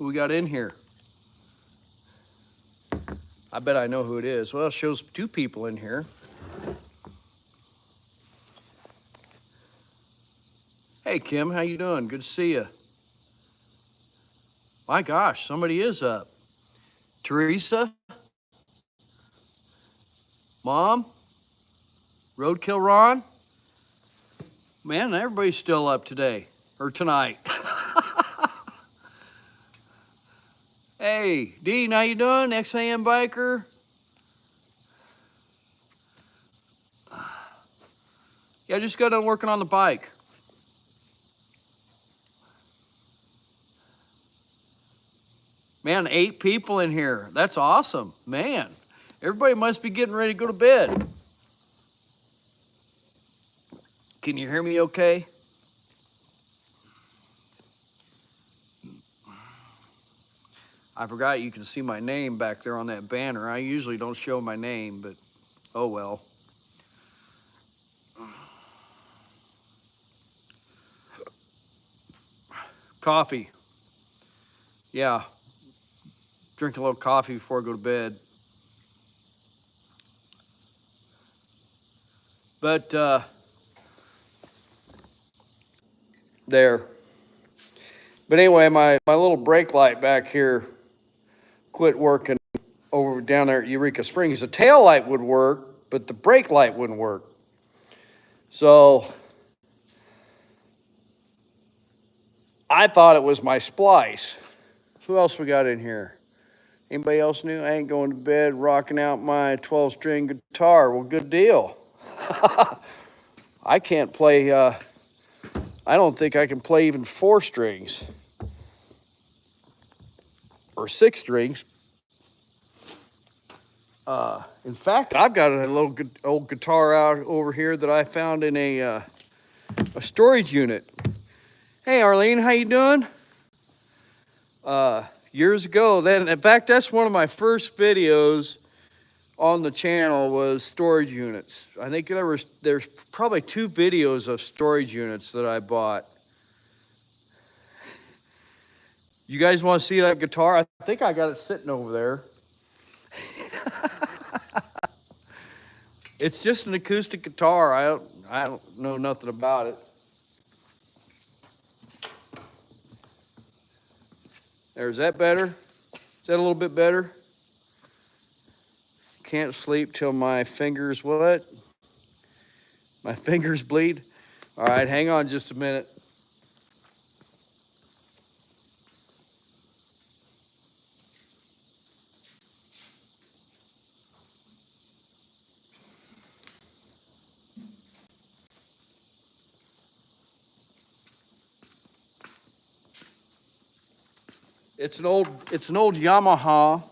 Who we got in here? I bet I know who it is. Well, it shows two people in here. Hey, Kim, how you doing? Good to see you. My gosh, somebody is up. Teresa? Mom? Roadkill Ron? Man, everybody's still up today, or tonight. Hey, Dean, how you doing? XAM Biker? Yeah, I just got done working on the bike. Man, 8 people in here. That's awesome. Man, everybody must be getting ready to go to bed. Can you hear me okay? I forgot you can see my name back there on that banner. I usually don't show my name, but oh well. Coffee. Yeah, drink a little coffee before I go to bed. But there. But anyway, my little brake light back here quit working over down there at Eureka Springs. The tail light would work, but the brake light wouldn't work. So I thought it was my splice. Who else we got in here? Anybody else new? I ain't going to bed rocking out my 12-string guitar. Well, good deal. I can't play, I don't think I can play even 4 strings. Or 6 strings. In fact, I've got a little old guitar out over here that I found in a storage unit. Hey, Arlene, how you doing? Years ago, in fact, that's one of my first videos on the channel was storage units. I think there's probably 2 videos of storage units that I bought. You guys want to see that guitar? I think I got it sitting over there. It's just an acoustic guitar. I don't know nothing about it. There's that better? Is that a little bit better? Can't sleep till my fingers what? My fingers bleed? All right, hang on just a minute. It's an old Yamaha.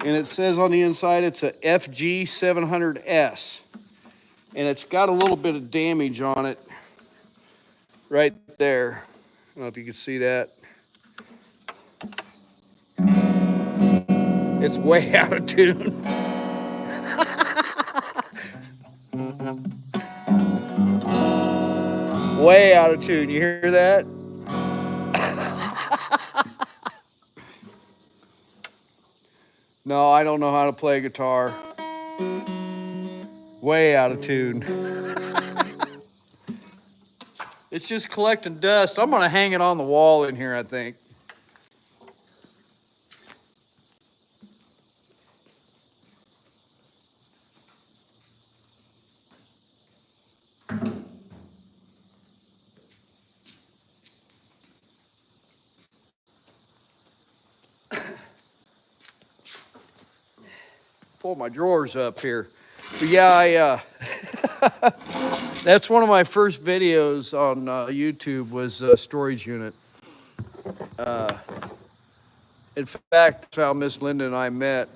And it says on the inside it's a FG 700S. And it's got a little bit of damage on it right there. I don't know if you can see that. It's way out of tune. Way out of tune. You hear that? No, I don't know how to play guitar. Way out of tune. It's just collecting dust. I'm gonna hang it on the wall in here, I think. Pull my drawers up here. But yeah, that's one of my first videos on YouTube was a storage unit. In fact, that's how Miss Linda and I met.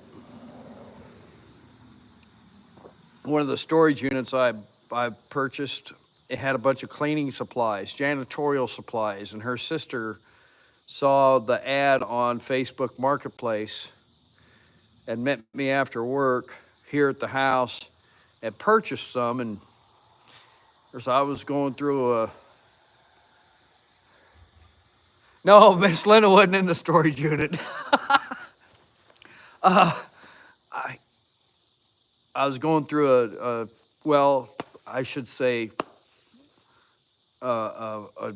One of the storage units I purchased, it had a bunch of cleaning supplies, janitorial supplies, and her sister saw the ad on Facebook Marketplace and met me after work here at the house and purchased some. And as I was going through No, Miss Linda wasn't in the storage unit. I I was going through well, I should say, a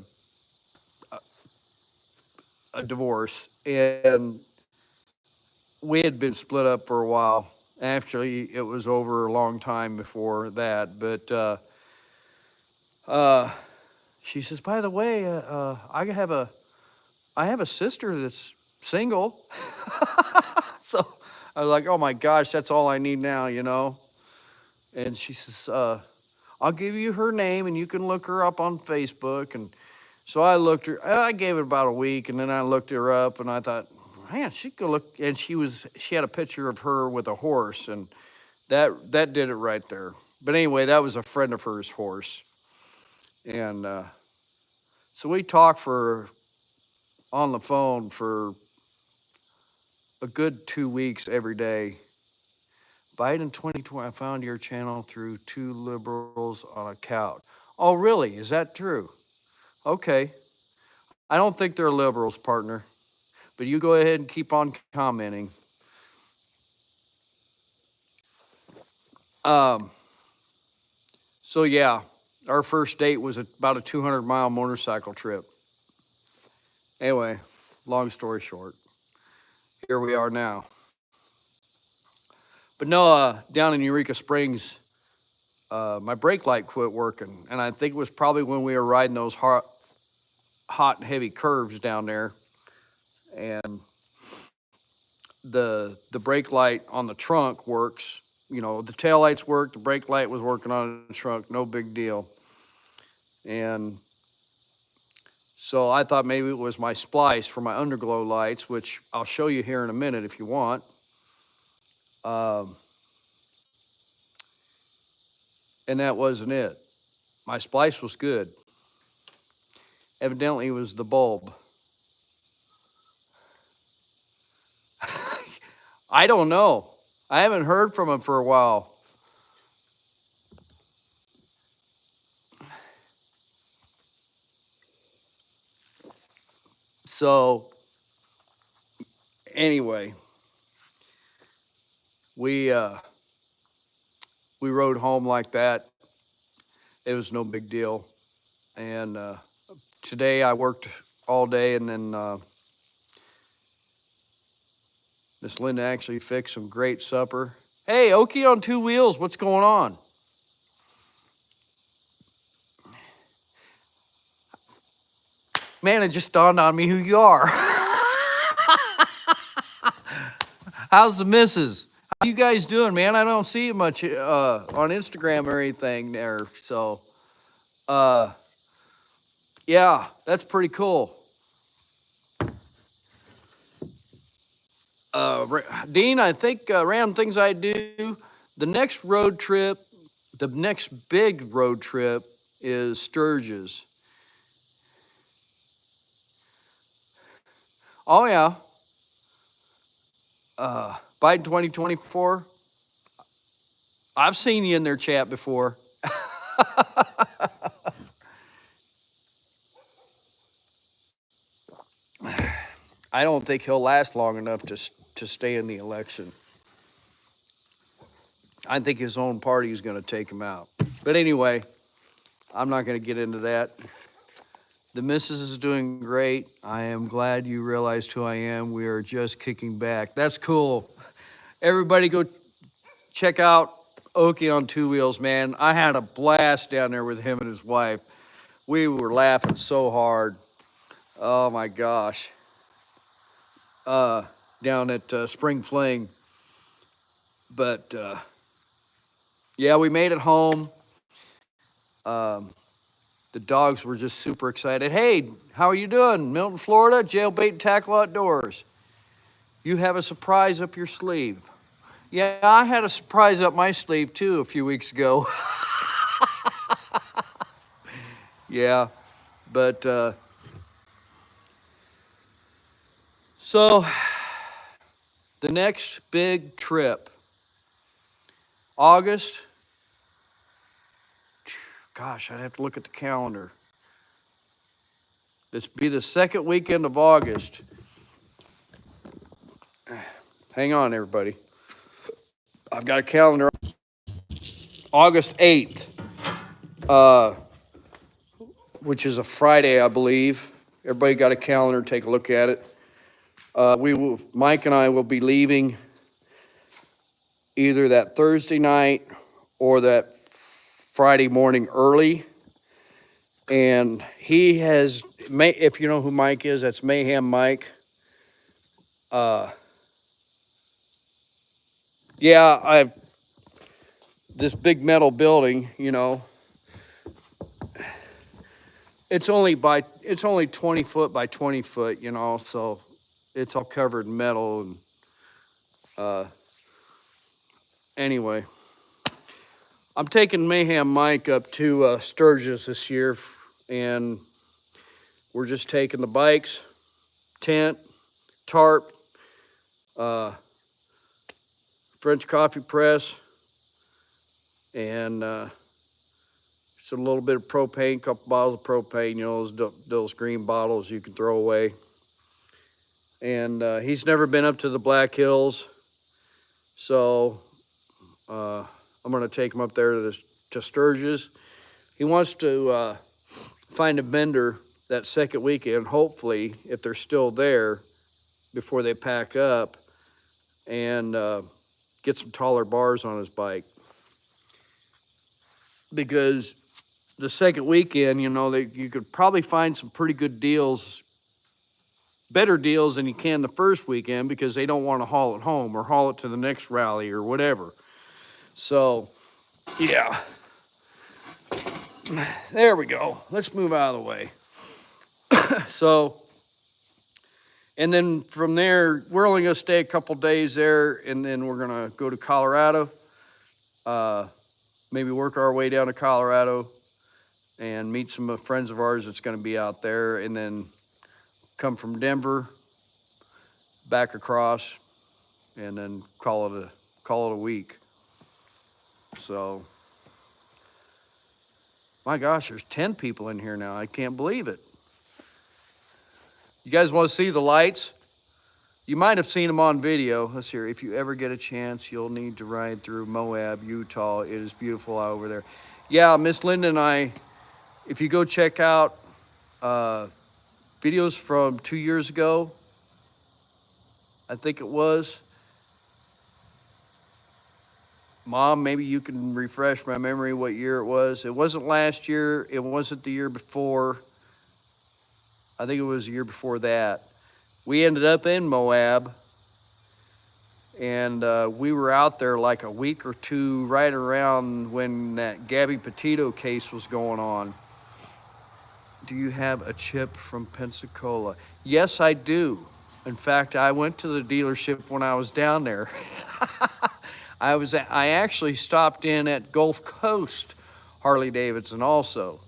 divorce, and we had been split up for a while. Actually, it was over a long time before that, but uh, she says, "By the way, I have a sister that's single." So I was like, "Oh my gosh, that's all I need now, you know." And she says, "I'll give you her name, and you can look her up on Facebook." And so I gave it about a week, and then I looked her up, and I thought, man, she could look. And she had a picture of her with a horse, and that did it right there. But anyway, that was a friend of hers' horse, and so we talked for on the phone for a good 2 weeks every day. Biden 2020. I found your channel through two liberals on a couch. Oh, really? Is that true? Okay. I don't think they're liberals, partner. But you go ahead and keep on commenting. Um, so yeah, our first date was about a 200-mile motorcycle trip. Anyway, long story short, here we are now. But no, down in Eureka Springs, my brake light quit working, and I think it was probably when we were riding those hot and heavy curves down there, and the brake light on the trunk works. You know, the tail lights worked, the brake light was working on the trunk, no big deal. And so I thought maybe it was my splice for my underglow lights, which I'll show you here in a minute if you want. Um, and that wasn't it. My splice was good. Evidently, it was the bulb. I don't know. I haven't heard from him for a while. So anyway, we uh, we rode home like that. It was no big deal. And today I worked all day, and then Miss Linda actually fixed some great supper. Hey, Okie on two wheels, what's going on? Man, it just dawned on me who you are. How's the missus? How you guys doing, man? I don't see you much on Instagram or anything there. So, uh, yeah, that's pretty cool. Dean, I think random things I do. The next road trip, the next big road trip is Sturgis. Oh yeah, Biden 2024. I've seen you in their chat before. I don't think he'll last long enough to stay in the election. I think his own party is going to take him out. But anyway, I'm not going to get into that. The missus is doing great. I am glad you realized who I am. We are just kicking back. That's cool. Everybody go check out Okie on two wheels, man. I had a blast down there with him and his wife. We were laughing so hard. Oh my gosh. Down at Spring Fling. But yeah, we made it home. The dogs were just super excited. Hey, how are you doing? Milton, Florida, Jailbait and Tackle Outdoors. You have a surprise up your sleeve. Yeah, I had a surprise up my sleeve too a few weeks ago. Yeah, but so the next big trip, August. Gosh, I'd have to look at the calendar. This be the second weekend of August. Hang on, everybody. I've got a calendar. August 8th, which is a Friday, I believe. Everybody got a calendar, take a look at it. Mike and I will be leaving either that Thursday night or that Friday morning early. And he has, if you know who Mike is, that's Mayhem Mike. Yeah, this big metal building, you know, it's only 20 foot by 20 foot, you know, so it's all covered in metal. And anyway, I'm taking Mayhem Mike up to Sturgis this year, and we're just taking the bikes, tent, tarp, French coffee press, and just a little bit of propane, a couple bottles of propane, you know, those green bottles you can throw away. And he's never been up to the Black Hills, so I'm going to take him up there to Sturgis. He wants to find a vendor that second weekend, hopefully, if they're still there before they pack up, and get some taller bars on his bike. Because the second weekend, you know, you could probably find some pretty good deals, better deals than you can the first weekend, because they don't want to haul it home or haul it to the next rally or whatever. So, yeah. There we go. Let's move out of the way. So, and then from there, we're only going to stay a couple days there, and then we're going to go to Colorado. Maybe work our way down to Colorado and meet some friends of ours that's going to be out there, and then come from Denver back across, and then call it a week. So, my gosh, there's 10 people in here now. I can't believe it. You guys want to see the lights? You might have seen them on video. Let's hear. If you ever get a chance, you'll need to ride through Moab, Utah. It is beautiful out over there. Yeah, Miss Linda and I, if you go check out videos from 2 years ago, I think it was. Mom, maybe you can refresh my memory what year it was. It wasn't last year. It wasn't the year before. I think it was the year before that. We ended up in Moab, and we were out there like a week or two right around when that Gabby Petito case was going on. Do you have a chip from Pensacola? Yes, I do. In fact, I went to the dealership when I was down there. I actually stopped in at Gulf Coast Harley Davidson also.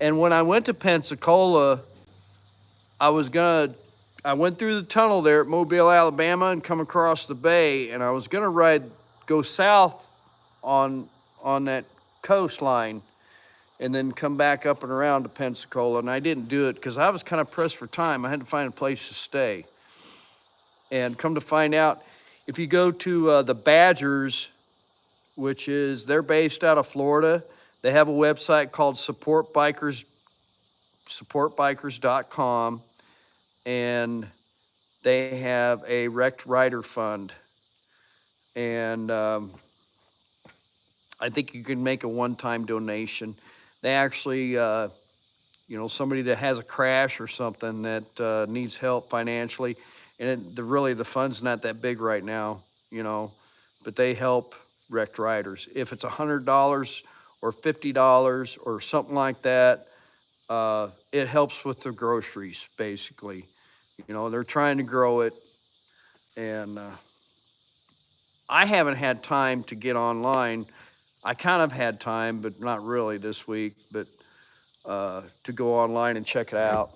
And when I went to Pensacola, I went through the tunnel there at Mobile, Alabama, and come across the bay, and I was gonna go south on that coastline, and then come back up and around to Pensacola, and I didn't do it because I was kind of pressed for time. I had to find a place to stay. And come to find out, if you go to the Badgers, they're based out of Florida, they have a website called supportbikers.com, and they have a wrecked rider fund. And I think you can make a one-time donation. They actually, somebody that has a crash or something that needs help financially, and the fund's not that big right now, but they help wrecked riders. If it's $100 or $50 or something like that, it helps with the groceries, basically. They're trying to grow it, and I haven't had time to get online. I kind of had time, but not really this week, but to go online and check it out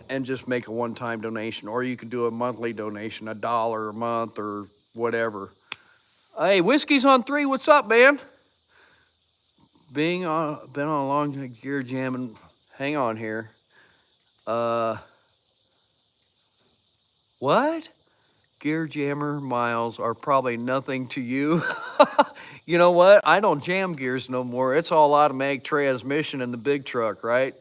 and just make a one-time donation. Or you can do a monthly donation, $1 a month or whatever. Hey, Whiskey's on 3. What's up, man? Been on a long gear jamming. Hang on here. Uh, what? Gear jammer miles are probably nothing to you. You know what? I don't jam gears no more. It's all automatic transmission in the big truck, right?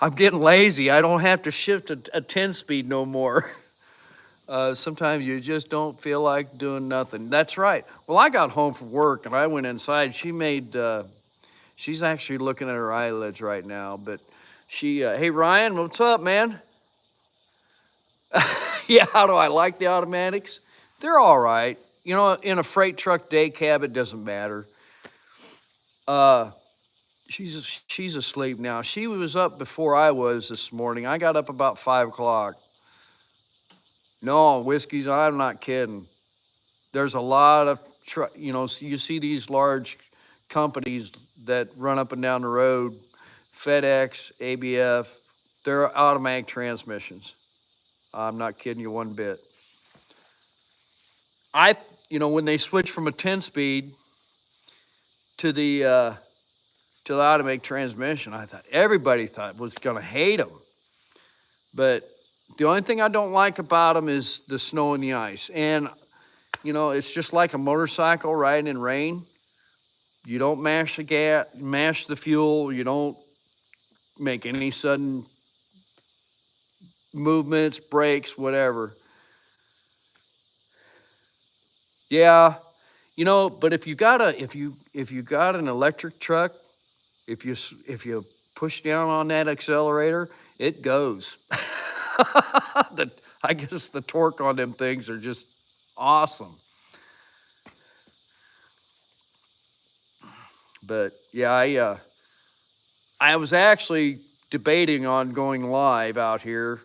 I'm getting lazy. I don't have to shift a 10 speed no more. Sometimes you just don't feel like doing nothing. That's right. Well, I got home from work and I went inside. She's actually looking at her eyelids right now, but hey Ryan, what's up, man? Yeah, how do I like the automatics? They're all right. You know, in a freight truck day cab, it doesn't matter. Uh, she's asleep now. She was up before I was this morning. I got up about 5 o'clock. No, whiskeys, I'm not kidding. There's a lot of, you see these large companies that run up and down the road, FedEx, ABF, they're automatic transmissions. I'm not kidding you one bit. When they switch from a 10 speed to the automatic transmission, I thought everybody thought was going to hate them. But the only thing I don't like about them is the snow and the ice. And, it's just like a motorcycle riding in rain. You don't mash the gas, mash the fuel. You don't make any sudden movements, brakes, whatever. Yeah, but if you got an electric truck, if you push down on that accelerator, it goes. I guess the torque on them things are just awesome. But yeah, I was actually debating on going live out here.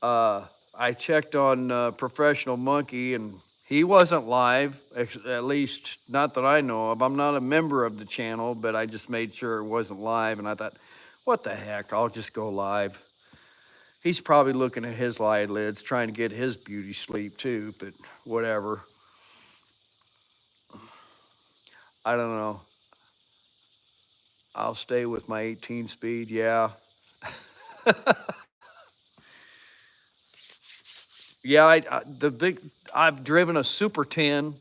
I checked on Professional Monkey and he wasn't live, at least not that I know of. I'm not a member of the channel, but I just made sure it wasn't live. And I thought, what the heck, I'll just go live. He's probably looking at his eyelids, trying to get his beauty sleep too, but whatever. I don't know. I'll stay with my 18 speed, yeah. Yeah, I've driven a Super 10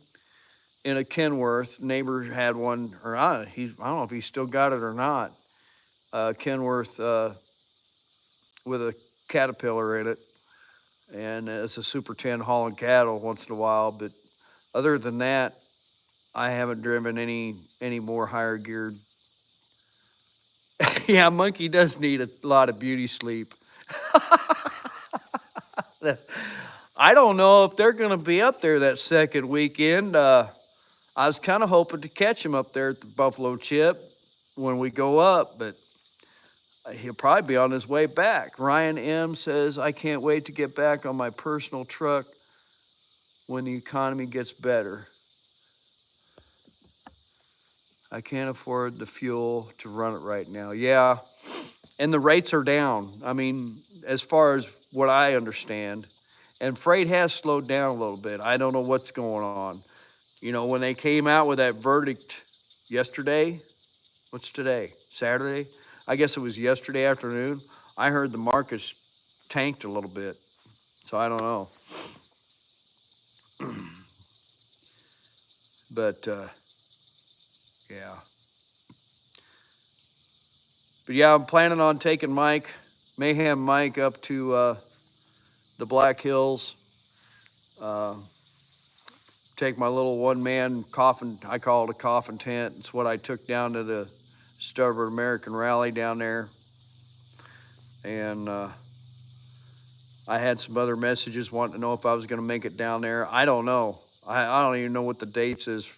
in a Kenworth. Neighbor had one, or I don't know if he still got it or not. Kenworth with a Caterpillar in it, and it's a Super 10 hauling cattle once in a while. But other than that, I haven't driven any more higher geared. Yeah, Monkey does need a lot of beauty sleep. I don't know if they're going to be up there that second weekend. I was kind of hoping to catch him up there at the Buffalo Chip when we go up, but he'll probably be on his way back. Ryan M. says, I can't wait to get back on my personal truck when the economy gets better. I can't afford the fuel to run it right now. Yeah, and the rates are down. I mean, as far as what I understand, and freight has slowed down a little bit. I don't know what's going on. When they came out with that verdict yesterday, what's today? Saturday? I guess it was yesterday afternoon. I heard the markets tanked a little bit. So I don't know. But yeah. But yeah, I'm planning on taking Mayhem Mike up to the Black Hills. Take my little one-man coffin, I call it a coffin tent. It's what I took down to the Stubborn American Rally down there. And I had some other messages wanting to know if I was going to make it down there. I don't know. I don't even know what the dates is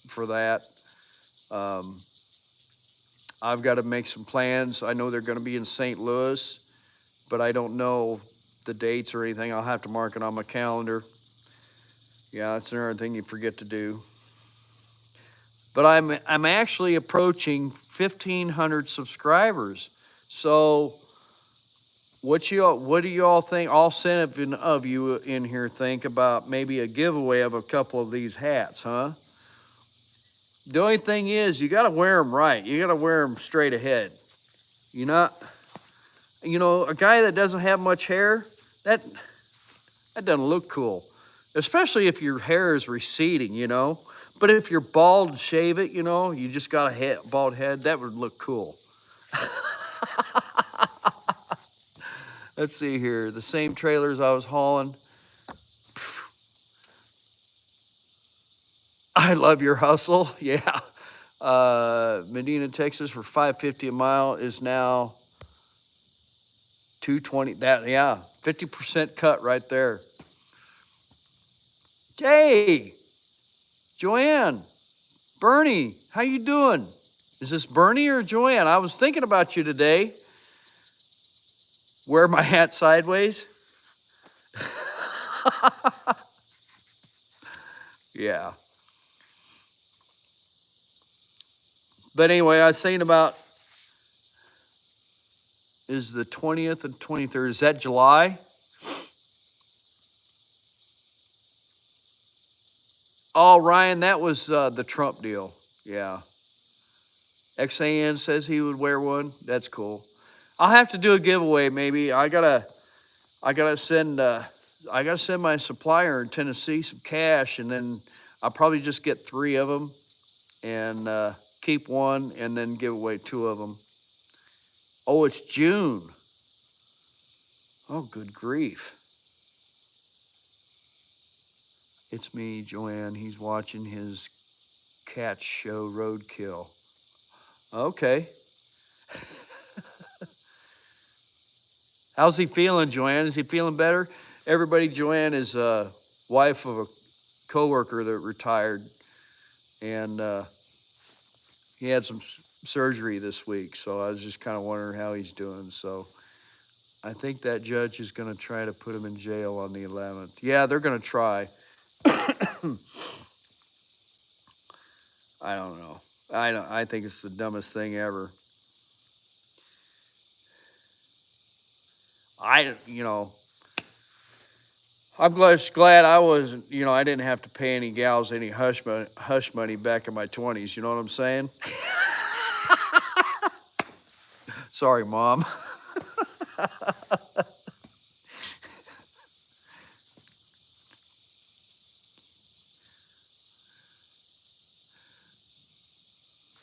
for that. I've got to make some plans. I know they're going to be in St. Louis, but I don't know the dates or anything. I'll have to mark it on my calendar. Yeah, that's another thing you forget to do. But I'm actually approaching 1,500 subscribers. So What do you all think? All seven of you in here think about maybe a giveaway of a couple of these hats, huh? The only thing is, you got to wear them right. You got to wear them straight ahead. You're not, a guy that doesn't have much hair, that doesn't look cool, especially if your hair is receding. But if you're bald, shave it, you just got a bald head, that would look cool. Let's see here. The same trailers I was hauling. I love your hustle. Yeah. Medina, Texas for $5.50 a mile is now $2.20. 50% cut right there. Hey, Joanne, Bernie, how you doing? Is this Bernie or Joanne? I was thinking about you today. Wear my hat sideways. Yeah. But anyway, I was saying about, is the 20th and 23rd, is that July? Oh, Ryan, that was the Trump deal. Yeah. XAN says he would wear one. That's cool. I'll have to do a giveaway maybe. I gotta send my supplier in Tennessee some cash, and then I'll probably just get 3 of them and keep one, and then give away 2 of them. Oh, it's June. Oh, good grief. It's me, Joanne. He's watching his cat show, Roadkill. Okay. How's he feeling, Joanne? Is he feeling better? Everybody, Joanne is a wife of a coworker that retired, and he had some surgery this week, so I was just kind of wondering how he's doing. So I think that judge is going to try to put him in jail on the 11th. Yeah, they're going to try. I don't know. I think it's the dumbest thing ever. I'm glad I wasn't, I didn't have to pay any gals any hush money back in my 20s. You know what I'm saying? Sorry, Mom.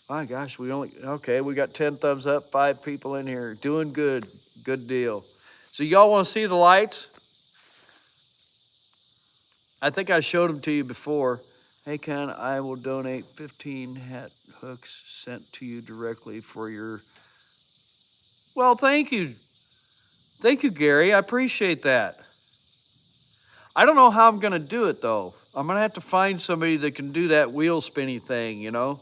My gosh, we got 10 thumbs up, 5 people in here. Doing good. Good deal. So y'all want to see the lights? I think I showed them to you before. Hey, Ken, I will donate 15 hat hooks sent to you directly for your... Well, thank you. Thank you, Gary. I appreciate that. I don't know how I'm going to do it, though. I'm going to have to find somebody that can do that wheel spinny thing, The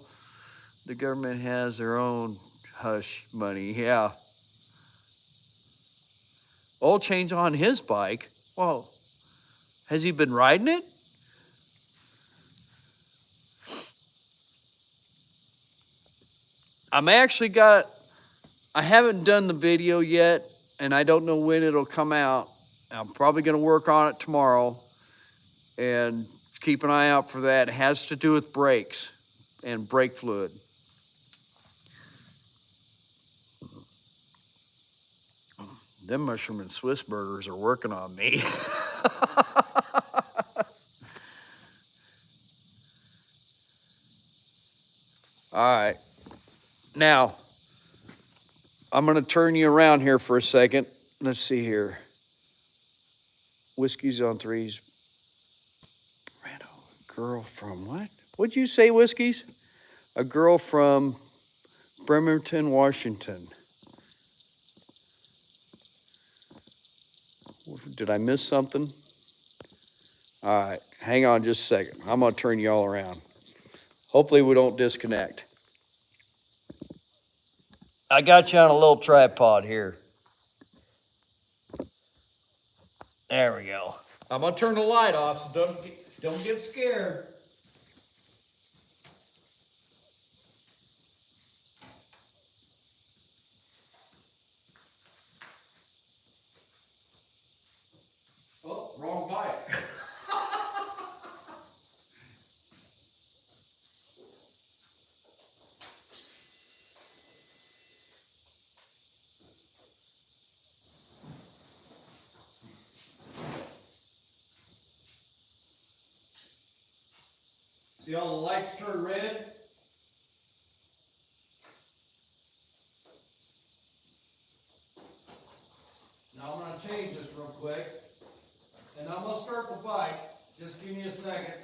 government has their own hush money. Yeah. Oil change on his bike. Well, has he been riding it? I haven't done the video yet, and I don't know when it'll come out. I'm probably going to work on it tomorrow and keep an eye out for that. It has to do with brakes and brake fluid. Them mushroom and Swiss burgers are working on me. All right. Now, I'm going to turn you around here for a second. Let's see here. Whiskey's on 3s. Girl from what? What'd you say, Whiskies? A girl from Bremerton, Washington. Did I miss something? All right, hang on just a second. I'm going to turn you all around. Hopefully we don't disconnect. I got you on a little tripod here. There we go. I'm going to turn the light off, so don't get scared. See all the lights turn red? Now I'm going to change this real quick. And I'm going to start the bike. Just give me a second.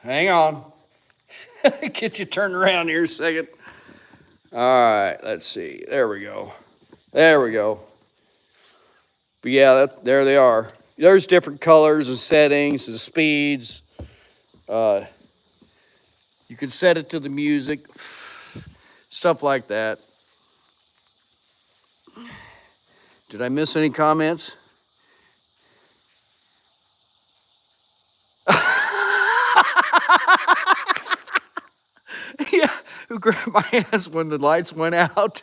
Hang on. Get you turned around here a second. All right, let's see. There we go. There we go. But yeah, there they are. There's different colors and settings and speeds. You can set it to the music, stuff like that. Did I miss any comments? Yeah, who grabbed my ass when the lights went out?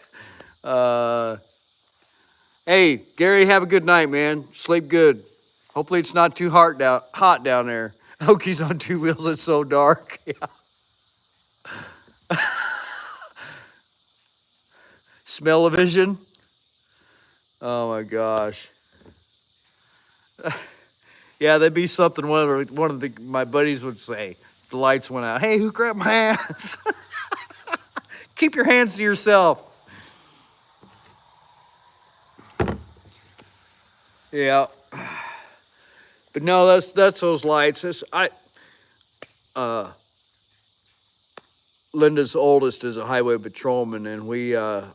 Hey, Gary, have a good night, man. Sleep good. Hopefully it's not too hot down there. Okies on two wheels, it's so dark. Yeah. Smell-o-vision? Oh my gosh. Yeah, that'd be something one of my buddies would say. The lights went out. Hey, who grabbed my ass? Keep your hands to yourself. Yeah. But no, that's those lights. Linda's oldest is a highway patrolman, and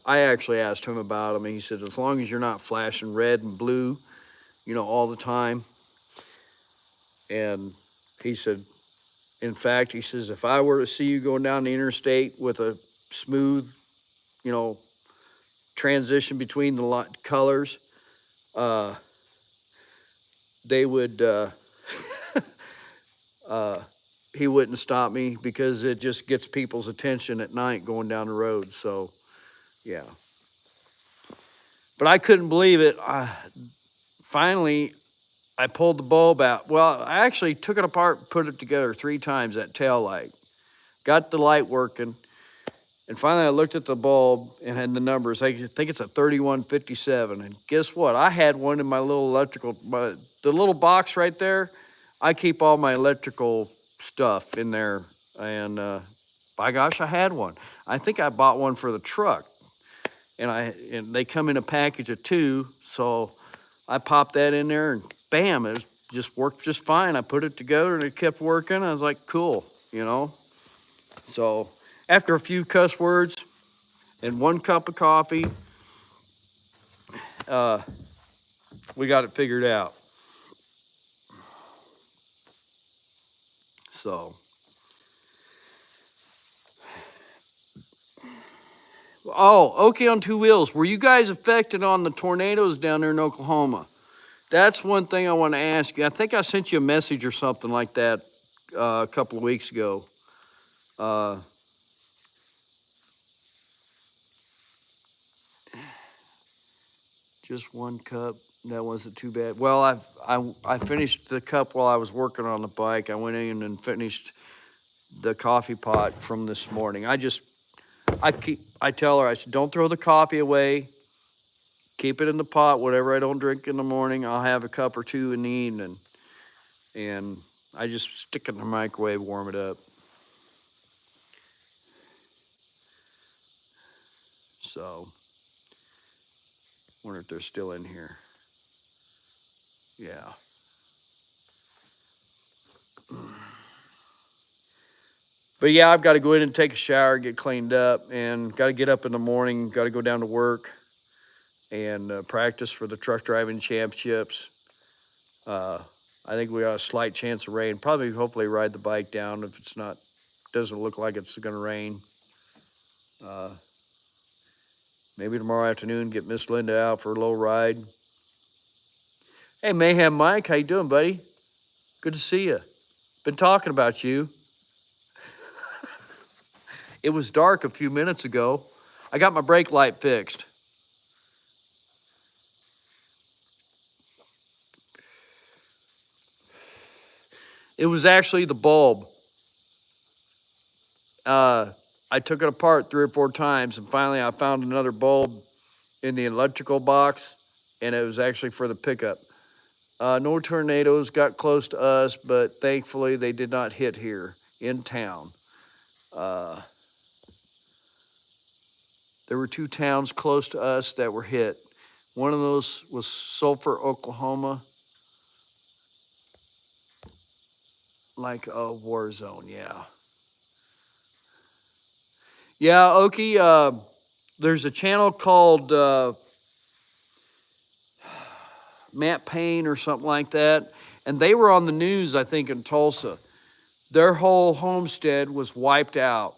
I actually asked him about them, and he said, as long as you're not flashing red and blue, all the time. And he said, in fact, he says, if I were to see you going down the interstate with a smooth, transition between the colors, they would, he wouldn't stop me because it just gets people's attention at night going down the road. So, yeah. But I couldn't believe it. Finally, I pulled the bulb out. Well, I actually took it apart, put it together 3 times, that tail light. Got the light working. And finally, I looked at the bulb and had the numbers. I think it's a 3157. And guess what? I had one in my little the little box right there. I keep all my electrical stuff in there. And by gosh, I had one. I think I bought one for the truck. And they come in a package of 2. So I popped that in there and bam, it just worked just fine. I put it together and it kept working. I was like, cool, So after a few cuss words and 1 cup of coffee, we got it figured out. So, okay, on 2 wheels. Were you guys affected on the tornadoes down there in Oklahoma? That's one thing I want to ask you. I think I sent you a message or something like that a couple of weeks ago. Just 1 cup. That wasn't too bad. Well, I finished the cup while I was working on the bike. I went in and finished the coffee pot from this morning. I tell her, I said, don't throw the coffee away. keep it in the pot. Whatever I don't drink in the morning, I'll have a cup or two in the evening. And I just stick it in the microwave, warm it up. So, wonder if they're still in here. Yeah. But yeah, I've got to go in and take a shower, get cleaned up, and got to get up in the morning, got to go down to work and practice for the truck driving championships. I think we got a slight chance of rain. Probably, hopefully, ride the bike down if it's not, doesn't look like it's going to rain. Maybe tomorrow afternoon, get Miss Linda out for a little ride. Hey, Mayhem Mike, how you doing, buddy? Good to see you. Been talking about you. It was dark a few minutes ago. I got my brake light fixed. It was actually the bulb. I took it apart 3 or 4 times, and finally I found another bulb in the electrical box, and it was actually for the pickup. No tornadoes got close to us, but thankfully they did not hit here in town. There were 2 towns close to us that were hit. One of those was Sulphur, Oklahoma. Like a war zone, yeah. Yeah, Okie, there's a channel called Matt Payne or something like that, and they were on the news, I think, in Tulsa. Their whole homestead was wiped out.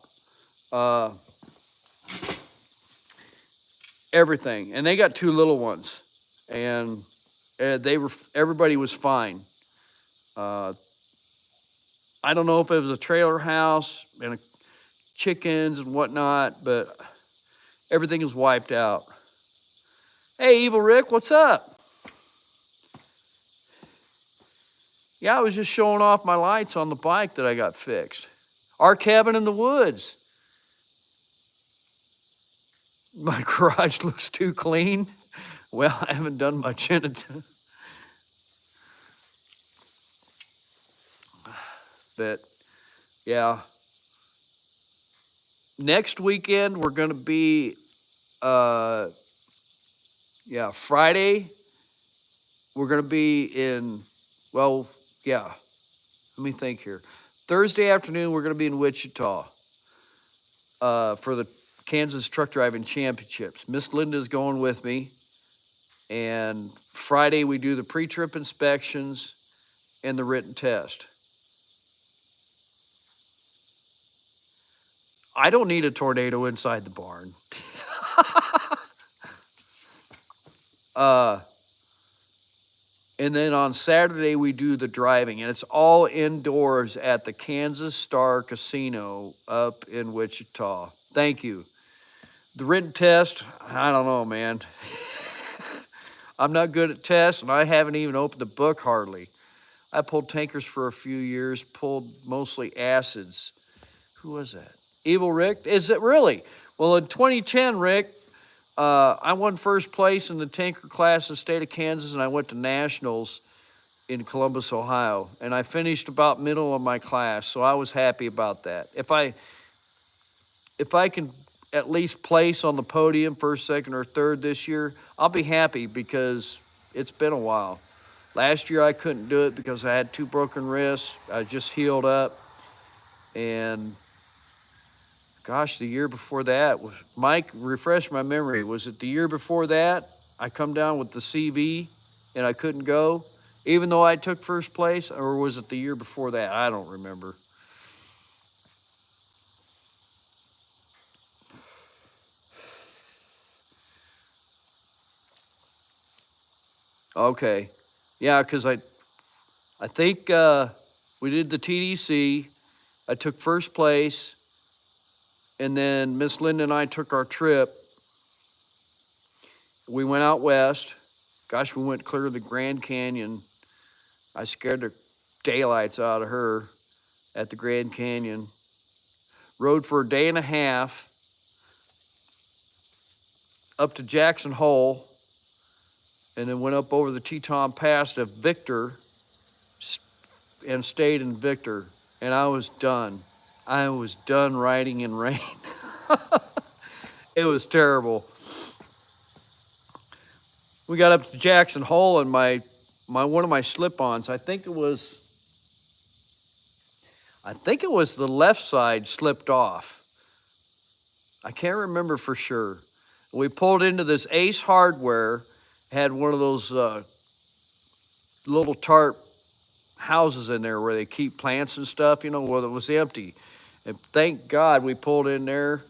Everything, and they got 2 little ones, and everybody was fine. I don't know if it was a trailer house and chickens and whatnot, but everything is wiped out. Hey, Evil Rick, what's up? Yeah, I was just showing off my lights on the bike that I got fixed. Our cabin in the woods. My garage looks too clean. Well, I haven't done much in it. But, yeah. Next weekend, we're going to be, Friday, we're going to be in, let me think here. Thursday afternoon, we're going to be in Wichita for the Kansas Truck Driving Championships. Miss Linda's going with me. And Friday, we do the pre-trip inspections and the written test. I don't need a tornado inside the barn. And then on Saturday, we do the driving, and it's all indoors at the Kansas Star Casino up in Wichita. Thank you. The written test, I don't know, man. I'm not good at tests, and I haven't even opened the book hardly. I pulled tankers for a few years, pulled mostly acids. Who was that? Evil Rick? Is it really? Well, in 2010, Rick, I won first place in the tanker class in the state of Kansas, and I went to nationals in Columbus, Ohio. And I finished about middle of my class, so I was happy about that. If I can at least place on the podium, first, second, or third this year, I'll be happy because it's been a while. Last year I couldn't do it because I had 2 broken wrists. I just healed up. And gosh, the year before that, Mike, refresh my memory. Was it the year before that I come down with the CV and I couldn't go, even though I took first place? Or was it the year before that? I don't remember. Okay. Yeah, because I think we did the TDC. I took first place. And then Miss Linda and I took our trip. We went out west. Gosh, we went clear to the Grand Canyon. I scared the daylights out of her at the Grand Canyon. Rode for a day and a half up to Jackson Hole. and then went up over the Teton Pass to Victor and stayed in Victor. And I was done. I was done riding in rain. It was terrible. We got up to Jackson Hole, and my one of my slip-ons, I think it was the left side slipped off. I can't remember for sure. We pulled into this Ace Hardware, had one of those little tarp houses in there where they keep plants and stuff, you know, where it was empty. And thank God we pulled in there,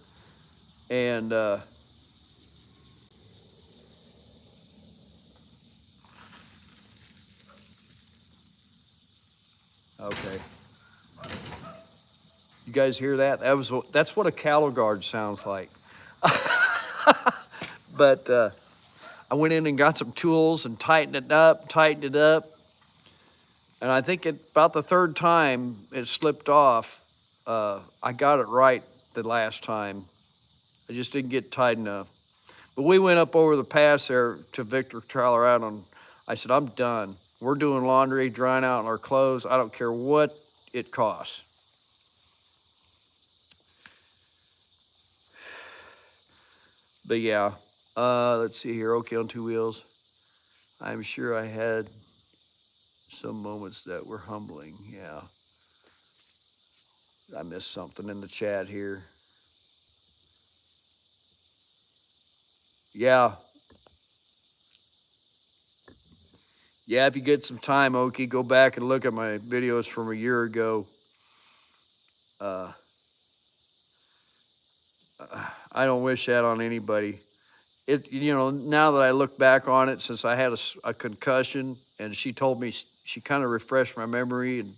and okay. You guys hear that? That's what a cattle guard sounds like. But I went in and got some tools and tightened it up. And I think about the third time it slipped off. I got it right the last time. I just didn't get tight enough. But we went up over the pass there to Victor, Colorado, and I said, I'm done. We're doing laundry, drying out our clothes. I don't care what it costs. But yeah, let's see here. Okay, on two wheels. I'm sure I had some moments that were humbling. Yeah. I missed something in the chat here. Yeah. Yeah, if you get some time, Okie, go back and look at my videos from a year ago. I don't wish that on anybody. You know, now that I look back on it, since I had a concussion, and she told me, she kind of refreshed my memory and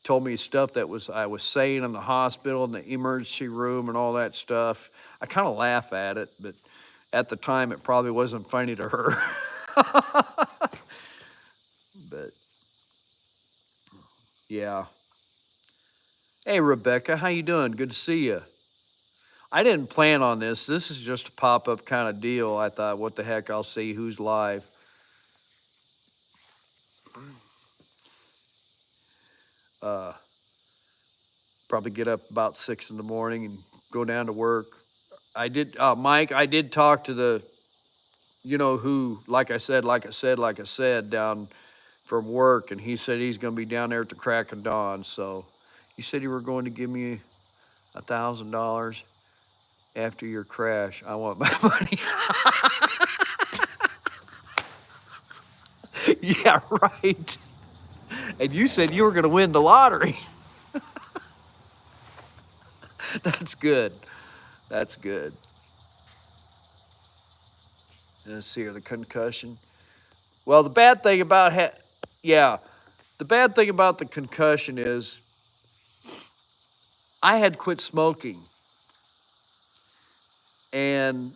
told me stuff that I was saying in the hospital, in the emergency room, and all that stuff. I kind of laugh at it, but at the time, it probably wasn't funny to her. But yeah. Hey, Rebecca, how you doing? Good to see you. I didn't plan on this. This is just a pop-up kind of deal. I thought, what the heck, I'll see who's live. Probably get up about 6 in the morning and go down to work. I did, Mike, I did talk to the, you know who, like I said, down from work, and he said he's gonna be down there at the crack of dawn. So you said you were going to give me $1,000 after your crash. I want my money. Yeah, right. And you said you were going to win the lottery. That's good. That's good. Let's see here, the concussion. Well, the bad thing about the bad thing about the concussion is I had quit smoking. And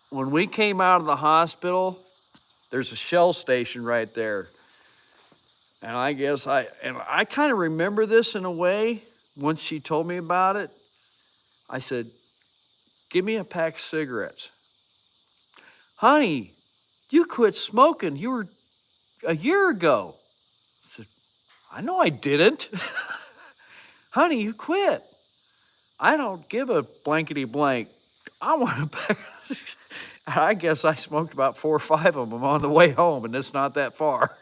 when we came out of the hospital, there's a Shell station right there. And I guess I kind of remember this in a way. Once she told me about it, I said, give me a pack of cigarettes. Honey, you quit smoking. You were a year ago. I said, I know I didn't. Honey, you quit. I don't give a blankety blank. I want a pack of cigarettes. I guess I smoked about 4 or 5 of them on the way home, and it's not that far.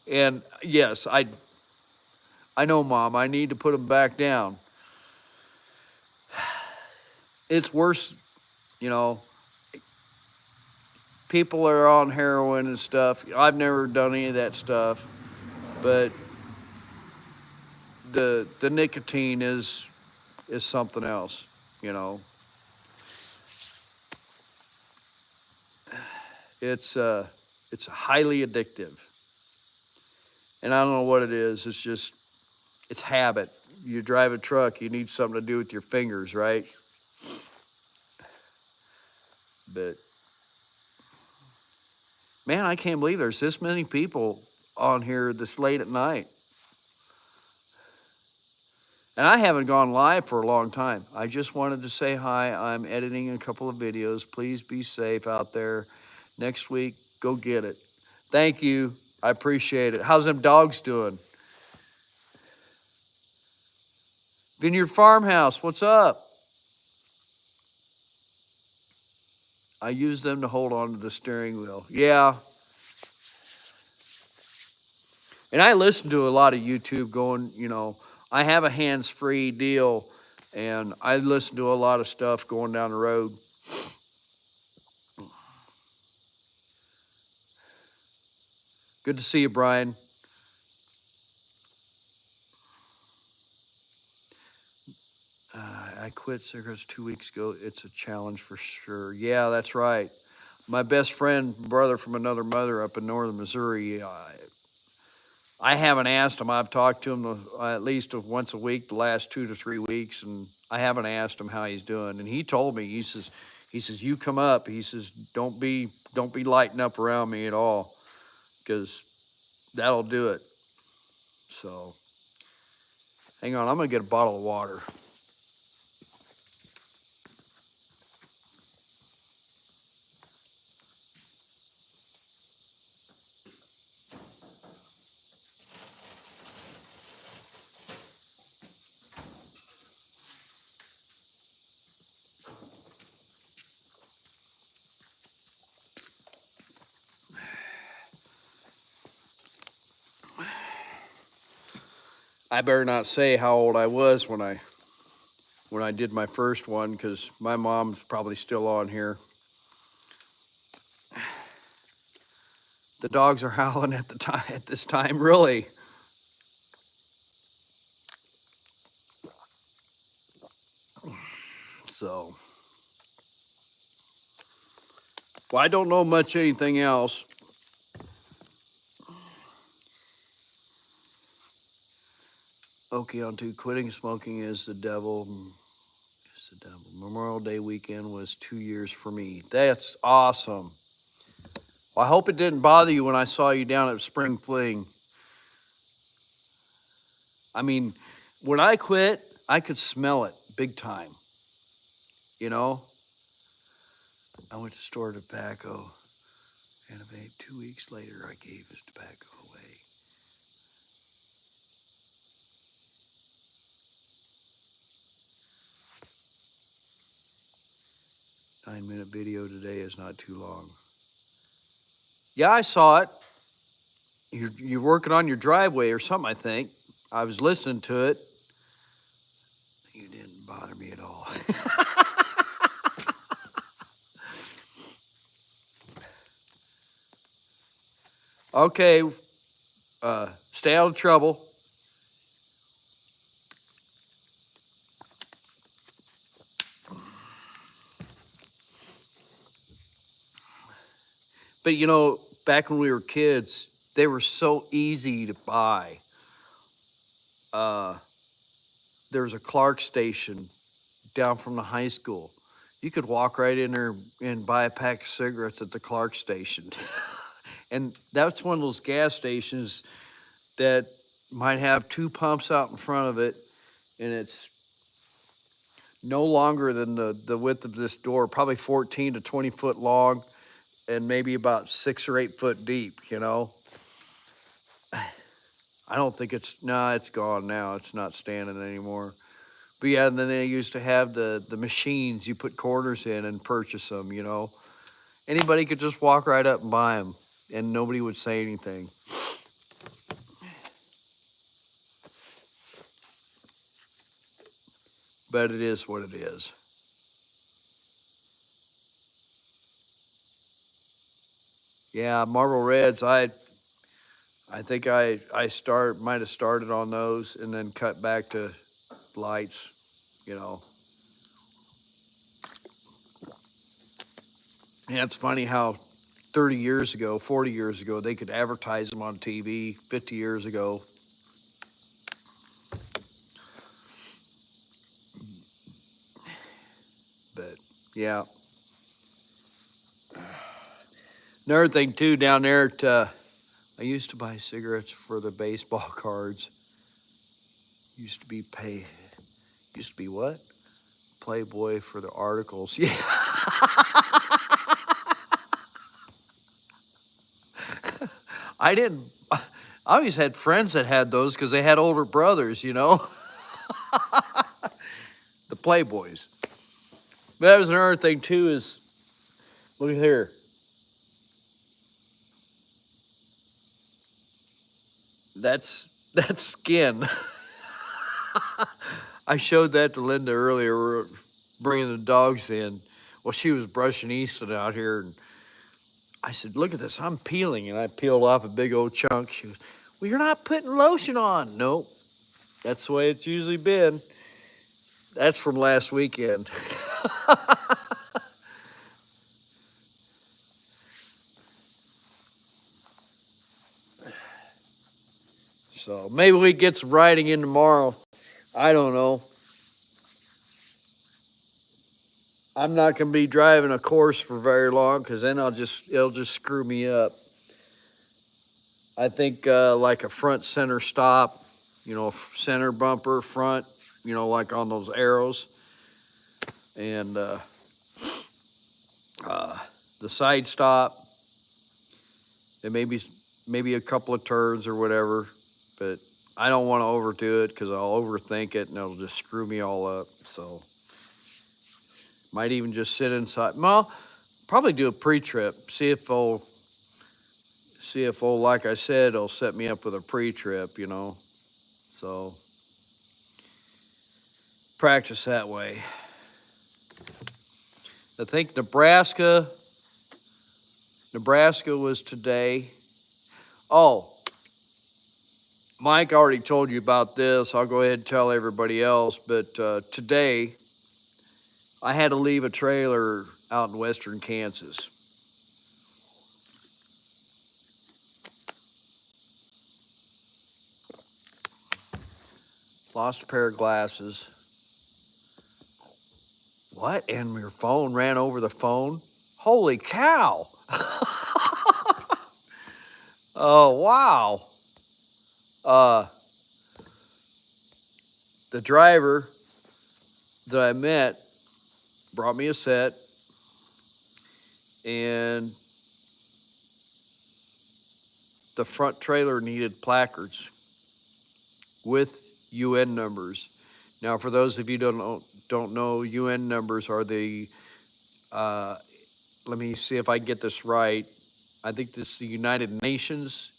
And yes, I know, Mom, I need to put them back down. It's worse, you know, people are on heroin and stuff. I've never done any of that stuff, but the nicotine is something else, you know. It's highly addictive. And I don't know what it is. It's habit. You drive a truck, you need something to do with your fingers, right? But man, I can't believe there's this many people on here this late at night. And I haven't gone live for a long time. I just wanted to say hi. I'm editing a couple of videos. Please be safe out there. Next week, Go get it. Thank you. I appreciate it. How's them dogs doing? Vineyard Farmhouse, what's up? I use them to hold on to the steering wheel. Yeah. And I listen to a lot of YouTube going, I have a hands-free deal and I listen to a lot of stuff going down the road. Good to see you, Brian. I quit cigarettes 2 weeks ago. It's a challenge for sure. Yeah, that's right. My best friend, brother from another mother up in northern Missouri, I haven't asked him. I've talked to him at least once a week the last 2 to 3 weeks, and I haven't asked him how he's doing. And he told me, he says, you come up. He says, don't be lighting up around me at all, because that'll do it. So, hang on, I'm gonna get a bottle of water. I better not say how old I was when I did my first one, because my mom's probably still on here. The dogs are howling at this time, really. So, well, I don't know much anything else. Okay, on to quitting smoking is the devil. It's the devil. Memorial Day weekend was 2 years for me. That's awesome. Well, I hope it didn't bother you when I saw you down at Spring Fling. I mean, when I quit, I could smell it big time. I went to store tobacco and about 2 weeks later, I gave his tobacco away. Nine-minute video today is not too long. Yeah, I saw it. You're working on your driveway or something, I think. I was listening to it. You didn't bother me at all. Okay, stay out of trouble. But back when we were kids, they were so easy to buy. There was a Clark station down from the high school. You could walk right in there and buy a pack of cigarettes at the Clark station. And that's one of those gas stations that might have 2 pumps out in front of it, and it's no longer than the width of this door, probably 14 to 20 foot long, and maybe about 6 or 8 foot deep, I don't think it's gone now. It's not standing anymore. But yeah, and then they used to have the machines you put quarters in and purchase them, Anybody could just walk right up and buy them, and nobody would say anything. But it is what it is. Yeah, Marlboro Reds, I think I might have started on those and then cut back to lights, Yeah, it's funny how 30 years ago, 40 years ago, they could advertise them on TV. 50 years ago. But yeah. Another thing too, down there at, I used to buy cigarettes for the baseball cards. Used to be what? Playboy for the articles. Yeah. I didn't. I always had friends that had those because they had older brothers, you know, the Playboys. But that was another thing too. Is look at here. That's skin. I showed that to Linda earlier. We're bringing the dogs in. Well, she was brushing Easton out here, and I said, "Look at this. I'm peeling," and I peeled off a big old chunk. She goes, "Well, you're not putting lotion on." Nope, that's the way it's usually been. That's from last weekend. So maybe we get some riding in tomorrow. I don't know. I'm not gonna be driving a course for very long because then it'll just screw me up. I think like a front center stop, you know, center bumper front, you know, like on those arrows, and the side stop, and maybe a couple of turns or whatever. But I don't want to overdo it because I'll overthink it and it'll just screw me all up. So might even just sit inside. Well, probably do a pre-trip. See if like I said, it'll set me up with a pre-trip, you know. So practice that way. I think Nebraska was today. Oh, Mike already told you about this. I'll go ahead and tell everybody else. But today, I had to leave a trailer out in western Kansas. Lost a pair of glasses. What? And your phone ran over the phone? Holy cow. Oh, wow. The driver that I met brought me a set, and the front trailer needed placards with UN numbers. Now, for those of you who don't know, UN numbers are the, let me see if I get this right. I think this is the United Nations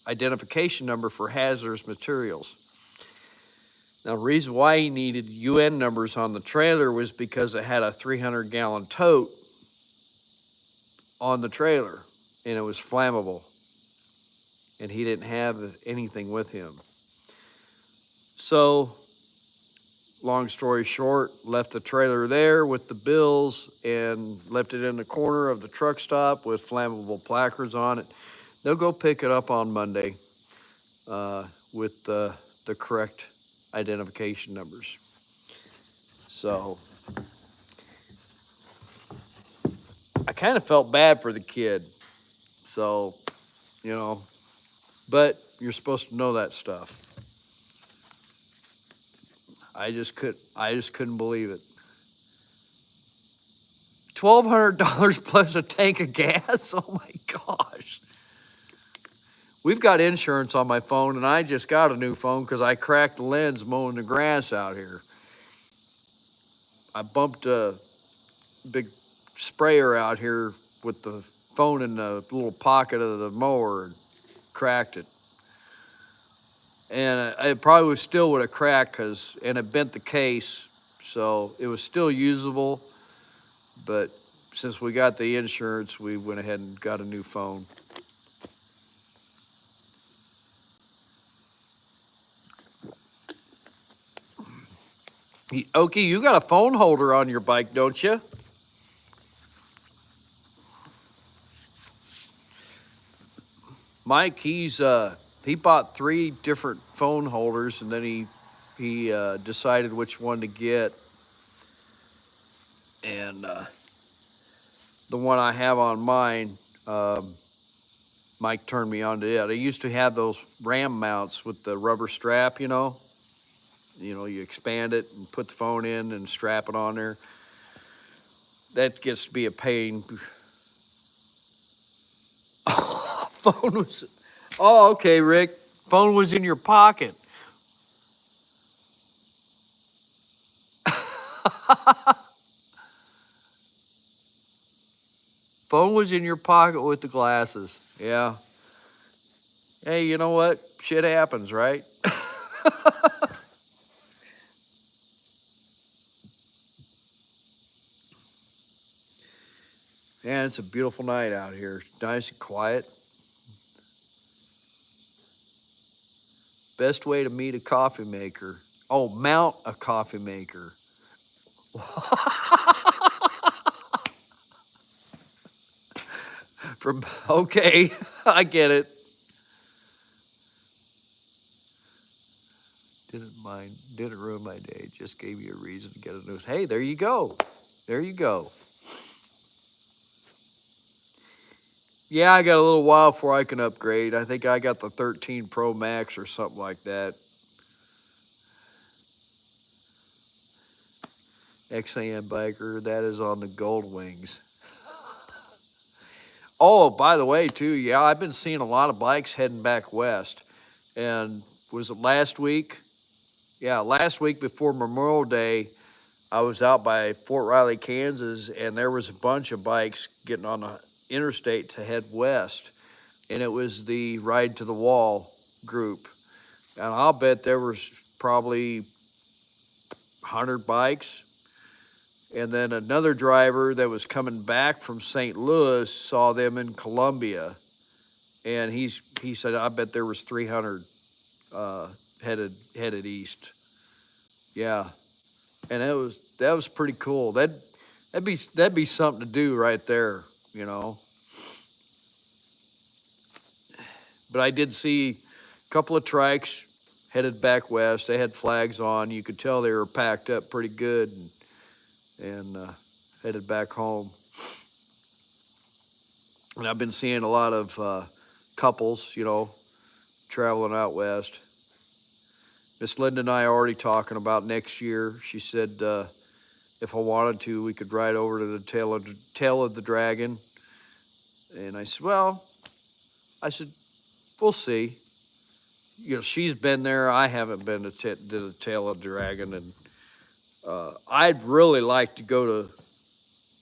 identification number for hazardous materials. Now, the reason why he needed UN numbers on the trailer was because it had a 300-gallon tote on the trailer, and it was flammable, and he didn't have anything with him. So, long story short, left the trailer there with the bills and left it in the corner of the truck stop with flammable placards on it. They'll go pick it up on Monday with the correct identification numbers. So I kind of felt bad for the kid. So, you know, but you're supposed to know that stuff. I just couldn't believe it. $1,200 plus a tank of gas. Oh my gosh. We've got insurance on my phone, and I just got a new phone because I cracked the lens mowing the grass out here. I bumped a big sprayer out here with the phone in the little pocket of the mower and cracked it. And it probably still would have cracked and it bent the case, so it was still usable. But since we got the insurance, we went ahead and got a new phone. Okie, you got a phone holder on your bike, don't you? Mike, he bought 3 different phone holders, and then he decided which one to get. And the one I have on mine, Mike turned me on to it. I used to have those RAM mounts with the rubber strap, you know. You expand it and put the phone in and strap it on there. That gets to be a pain. Phone was, oh, okay, Rick. Phone was in your pocket. Phone was in your pocket with the glasses. Yeah. Hey, you know what? Shit happens, right? Man, it's a beautiful night out here. Nice and quiet. Best way to meet a coffee maker. Oh, mount a coffee maker. From okay, I get it. Didn't ruin my day. Just gave you a reason to get a news. Hey, there you go. There you go. Yeah, I got a little while before I can upgrade. I think I got the 13 Pro Max or something like that. XAM biker, that is on the Gold Wings. Oh, by the way, too, yeah, I've been seeing a lot of bikes heading back west. And was it last week? Yeah, last week before Memorial Day, I was out by Fort Riley, Kansas, and there was a bunch of bikes getting on the interstate to head west. And it was the Ride to the Wall group. And I'll bet there was probably 100 bikes. And then another driver that was coming back from St. Louis saw them in Columbia. And he said, I bet there was 300 headed east. Yeah. And that was pretty cool. That'd be something to do right there, you know. But I did see a couple of trikes headed back west. They had flags on. You could tell they were packed up pretty good and headed back home. And I've been seeing a lot of couples, you know, traveling out west. Miss Linda and I are already talking about next year. She said if I wanted to, we could ride over to the tail of the dragon. And I said, well, we'll see. You know, she's been there. I haven't been to the tail of the dragon, and I'd really like to go to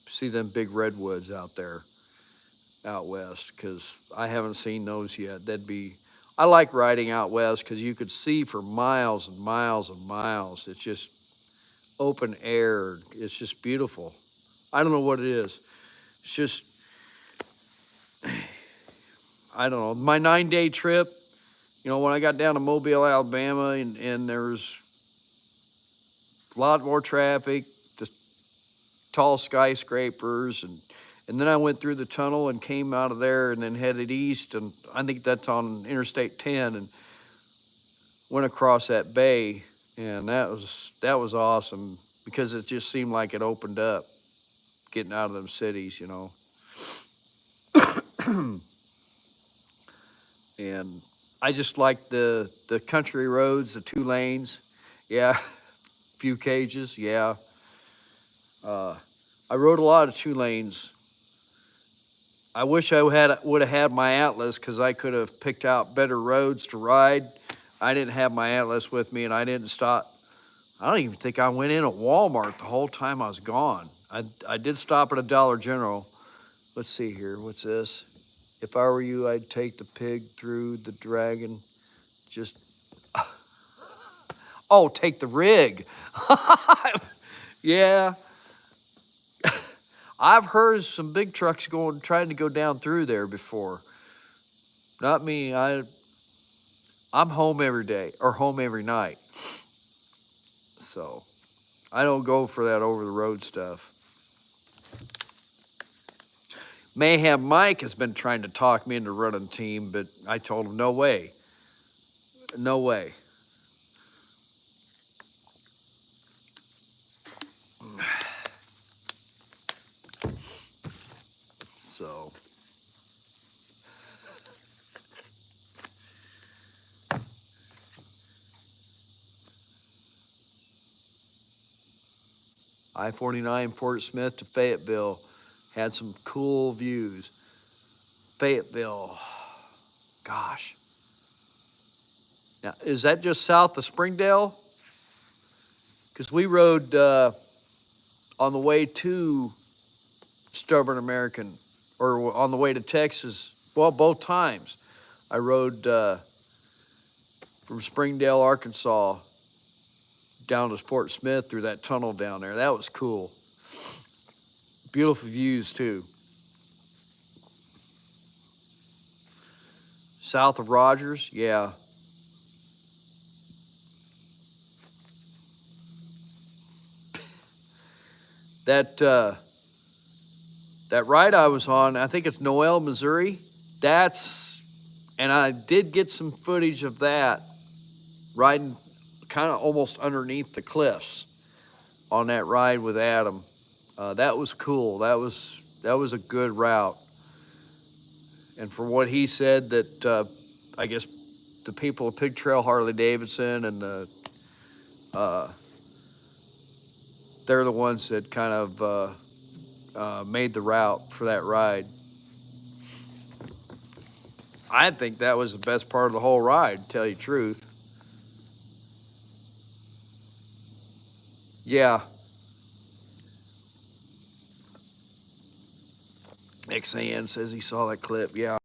see them big redwoods out there, out west, because I haven't seen those yet. I like riding out west because you could see for miles and miles and miles. It's just open air. It's just beautiful. I don't know what it is. It's just, I don't know. My 9-day trip, you know, when I got down to Mobile, Alabama, and there was a lot more traffic, just tall skyscrapers, and then I went through the tunnel and came out of there and then headed east, and I think that's on Interstate 10, and went across that bay, and that was awesome because it just seemed like it opened up, getting out of them cities, you know. And I just like the country roads, the 2 lanes. Yeah, few cages. Yeah. I rode a lot of 2 lanes. I wish I would have had my Atlas because I could have picked out better roads to ride. I didn't have my Atlas with me, and I didn't stop. I don't even think I went in at Walmart the whole time I was gone. I did stop at a Dollar General. Let's see here. What's this? If I were you, I'd take the pig through the dragon. Just, oh, take the rig. Yeah. I've heard some big trucks trying to go down through there before. Not me. I'm home every day or home every night. So I don't go for that over the road stuff. Mayhem Mike has been trying to talk me into running team, but I told him no way. No way. So I-49 Fort Smith to Fayetteville had some cool views. Fayetteville. Gosh. Now, is that just south of Springdale? Because we rode on the way to Stubborn American, or on the way to Texas. Well, both times. I rode from Springdale, Arkansas, down to Fort Smith through that tunnel down there. That was cool. Beautiful views, too. South of Rogers, yeah. That that ride I was on, I think it's Noel, Missouri. And I did get some footage of that riding kind of almost underneath the cliffs on that ride with Adam. That was cool. That was a good route. And from what he said, that I guess the people of Pig Trail Harley Davidson and they're the ones that kind of made the route for that ride. I think that was the best part of the whole ride, to tell you the truth. Yeah. XAN says he saw that clip. Yeah.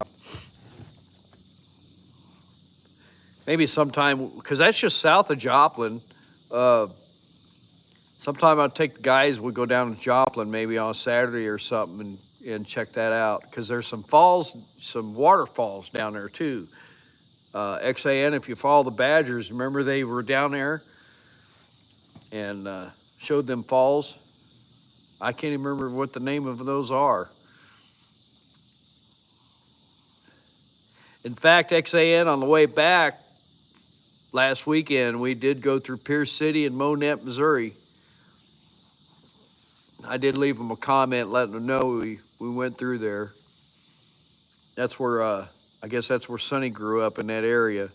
Maybe sometime, because that's just south of Joplin. Sometime I'll take the guys, we'll go down to Joplin maybe on a Saturday or something and check that out. Because there's some falls, some waterfalls down there too. XAN, if you follow the Badgers, remember they were down there and showed them falls? I can't even remember what the name of those are. In fact, XAN, on the way back last weekend, we did go through Pierce City and Monette, Missouri. I did leave them a comment letting them know we went through there. That's where, I guess that's where Sonny grew up, in that area.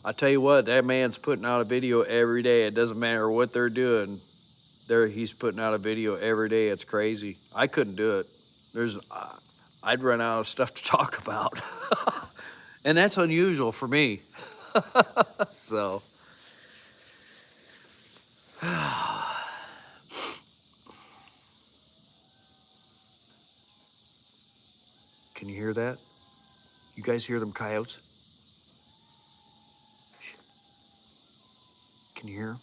I tell you what, that man's putting out a video every day. It doesn't matter what they're doing. He's putting out a video every day. It's crazy. I couldn't do it. I'd run out of stuff to talk about. And that's unusual for me. So. Can you hear that? You guys hear them coyotes? Can you hear them?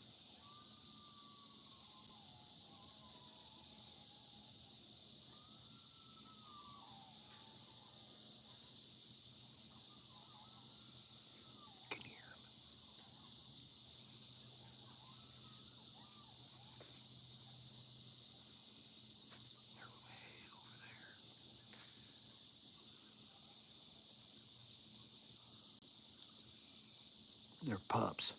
Can you hear them? They're way over there. They're pups.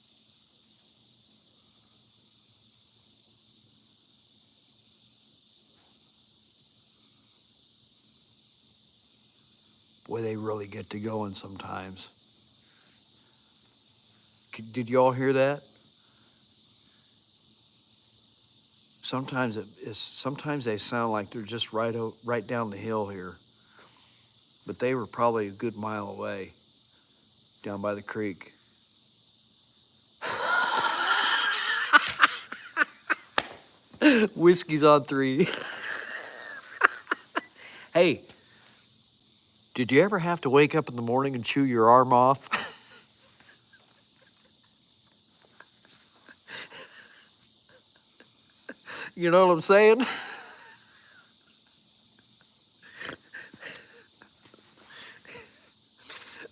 Boy, they really get to going sometimes. Did you all hear that? Sometimes sometimes they sound like they're just right down the hill here, but they were probably a good mile away, down by the creek. Whiskey's on 3. Hey, did you ever have to wake up in the morning and chew your arm off? You know what I'm saying?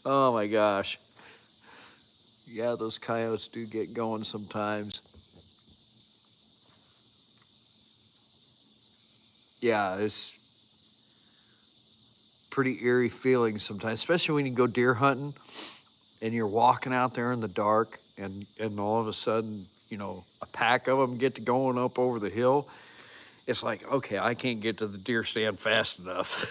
Oh my gosh. Yeah, those coyotes do get going sometimes. Yeah, it's pretty eerie feeling sometimes, especially when you go deer hunting and you're walking out there in the dark and all of a sudden, a pack of them get to going up over the hill. It's like, okay, I can't get to the deer stand fast enough.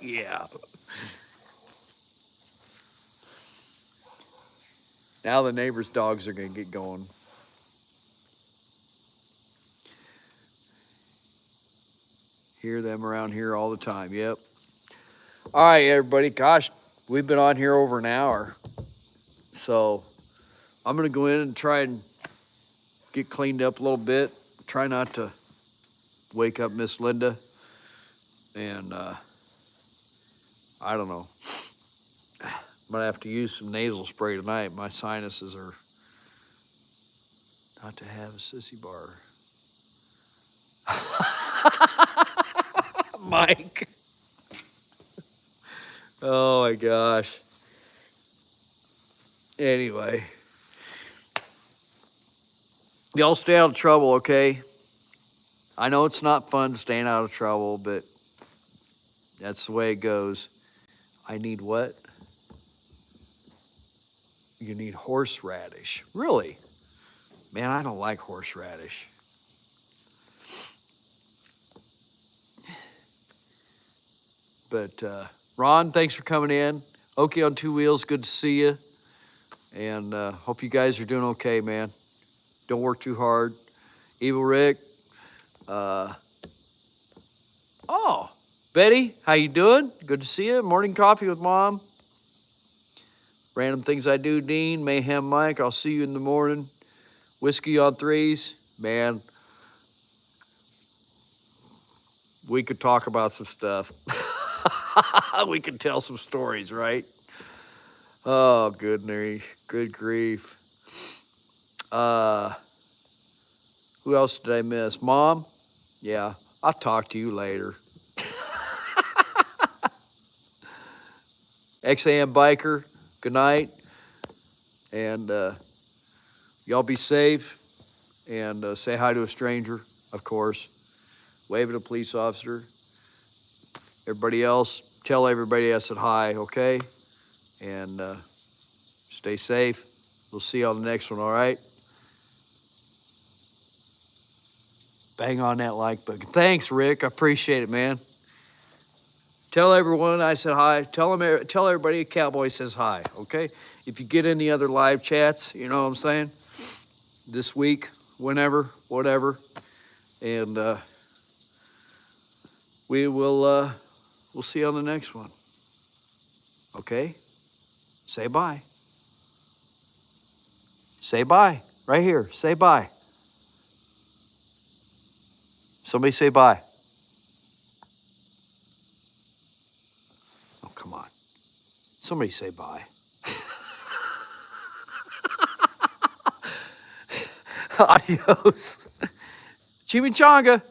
Yeah. Now the neighbors' dogs are going to get going. Hear them around here all the time. Yep. All right, everybody. Gosh, we've been on here over an hour. So I'm going to go in and try and get cleaned up a little bit. Try not to wake up Miss Linda. And I don't know. I'm going to have to use some nasal spray tonight. My sinuses are not to have a sissy bar. Mike. Oh my gosh. Anyway. Y'all stay out of trouble, okay? I know it's not fun staying out of trouble, but that's the way it goes. I need what? You need horseradish. Really? Man, I don't like horseradish. But Ron, thanks for coming in. Okie on Two Wheels, good to see you. And hope you guys are doing okay, man. Don't work too hard. Evil Rick. Oh, Betty, how you doing? Good to see you. Morning coffee with Mom. Random Things I Do, Dean. Mayhem Mike, I'll see you in the morning. Whiskey on Threes. Man, we could talk about some stuff. We could tell some stories, right? Oh, good grief. Who else did I miss? Mom? Yeah, I'll talk to you later. XAM Biker, good night. And y'all be safe. And say hi to a stranger, of course. Wave at a police officer. Everybody else, tell everybody I said hi, okay? And stay safe. We'll see you on the next one, all right? Bang on that like button. Thanks, Rick. I appreciate it, man. Tell everyone I said hi. Tell everybody Cowboy says hi, okay? If you get any other live chats, you know what I'm saying? This week, whenever, whatever. And we'll see you on the next one. Okay? Say bye. Say bye. Right here. Say bye. Somebody say bye. Oh, come on. Somebody say bye. Adios. Chimichanga.